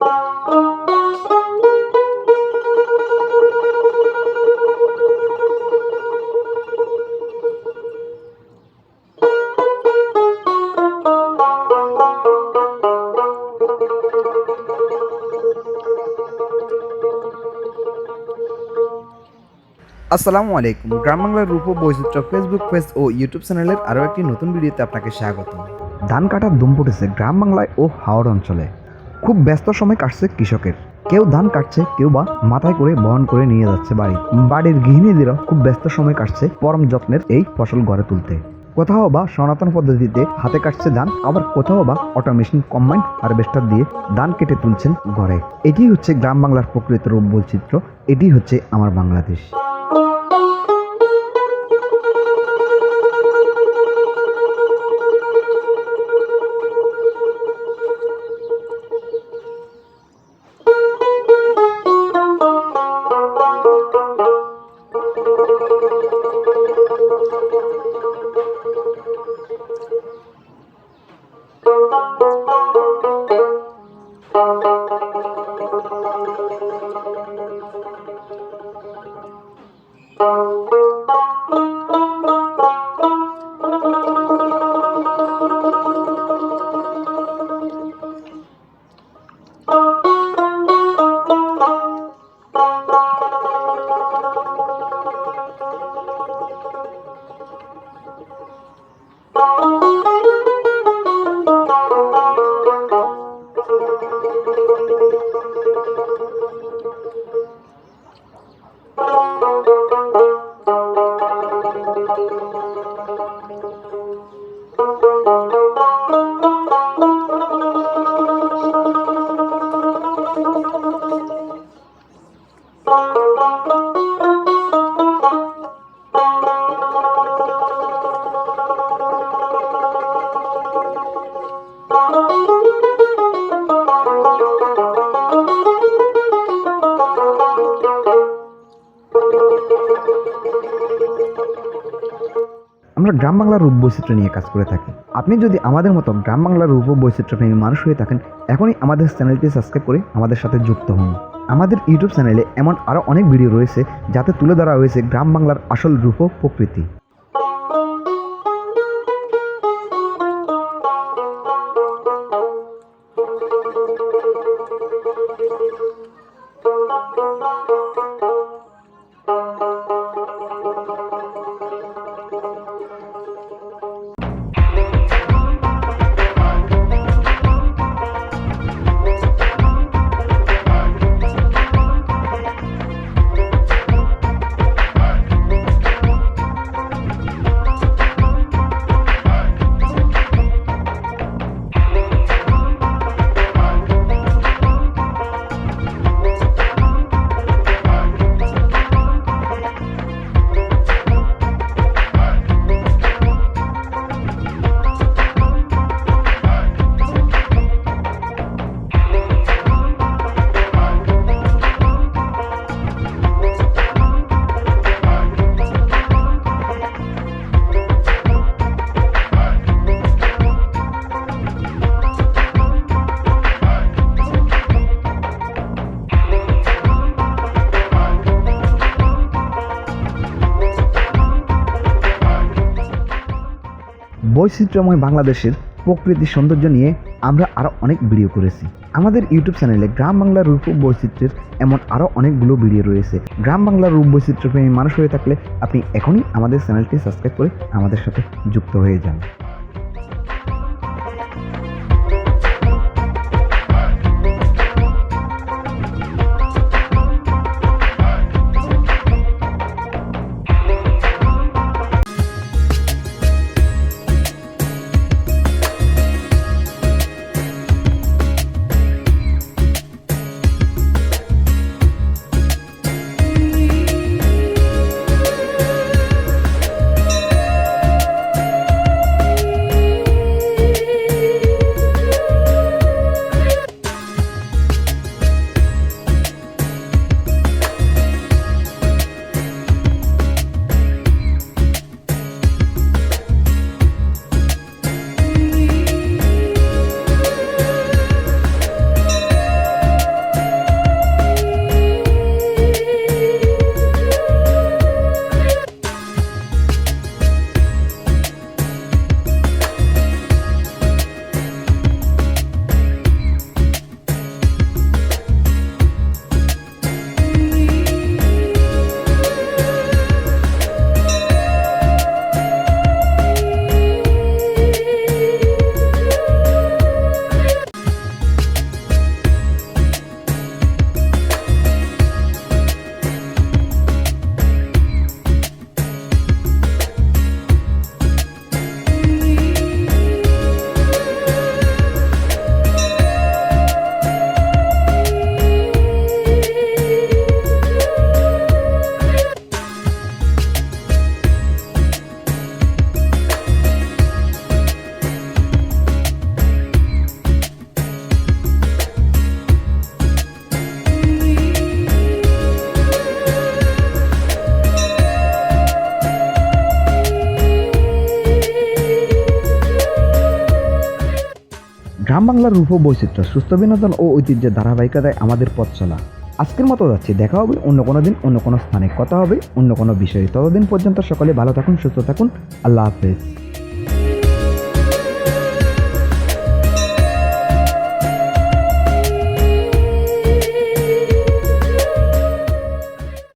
আসসালামু আলাইকুম। গ্রাম বাংলার রূপ ও বৈচিত্র্য ফেসবুক পেজ ও ইউটিউব চ্যানেলের আরও একটি নতুন ভিডিওতে আপনাকে স্বাগত। ধান কাটার ধুম পড়েছে গ্রাম বাংলায় ও হাওড় অঞ্চলে। খুব ব্যস্ত সময় কাটছে কৃষকের। কেউ ধান কাটছে, কেউ বা মাথায় করে বহন করে নিয়ে যাচ্ছে বাড়ির গৃহিণীদেরও খুব ব্যস্ত সময় কাটছে পরম যত্নের এই ফসল ঘরে তুলতে। কোথাও বা সনাতন পদ্ধতিতে হাতে কাটছে ধান, আবার কোথাও বা অটোমেশন কম্বাইন্ড হারভেস্টার দিয়ে ধান কেটে তুলছেন ঘরে। এটি হচ্ছে গ্রাম বাংলার প্রকৃত রূপ বৈচিত্র্য। এটি হচ্ছে আমার বাংলাদেশ। আমরা গ্রাম বাংলার রূপ বৈচিত্র্য নিয়ে কাজ করে থাকি। আপনি যদি আমাদের মতো গ্রাম বাংলার রূপ ও বৈচিত্র্য প্রেমী মানুষ হয়ে থাকেন, এখনই আমাদের চ্যানেলটি সাবস্ক্রাইব করে আমাদের সাথে যুক্ত হন। আমাদের ইউটিউব চ্যানেলে এমন আরও অনেক ভিডিও রয়েছে যাতে তুলে ধরা হয়েছে গ্রাম বাংলার আসল রূপ ও প্রকৃতি। বৈচিত্র্যময় বাংলাদেশের প্রকৃতির সৌন্দর্য নিয়ে আমরা আরও অনেক ভিডিও করেছি। আমাদের ইউটিউব চ্যানেলে গ্রাম বাংলার রূপ ও বৈচিত্র্যের এমন আরও অনেকগুলো ভিডিও রয়েছে। গ্রাম বাংলার রূপ বৈচিত্র্য প্রেমী মানুষ হয়ে থাকলে আপনি এখনই আমাদের চ্যানেলটি সাবস্ক্রাইব করে আমাদের সাথে যুক্ত হয়ে যান। গ্রাম বাংলার রূপ ও বৈচিত্র্য, সুস্থ বিনোদন ও ঐতিহ্যের ধারাবাহিকতায় আমাদের পথ চলা। আজকের মতো যাচ্ছি, দেখা হবে অন্য কোনো দিন, অন্য কোনো স্থানে কথা হবে অন্য কোনো বিষয়ে। ততদিন পর্যন্ত সকলে ভালো থাকুন, সুস্থ থাকুন। আল্লাহ হাফেজ।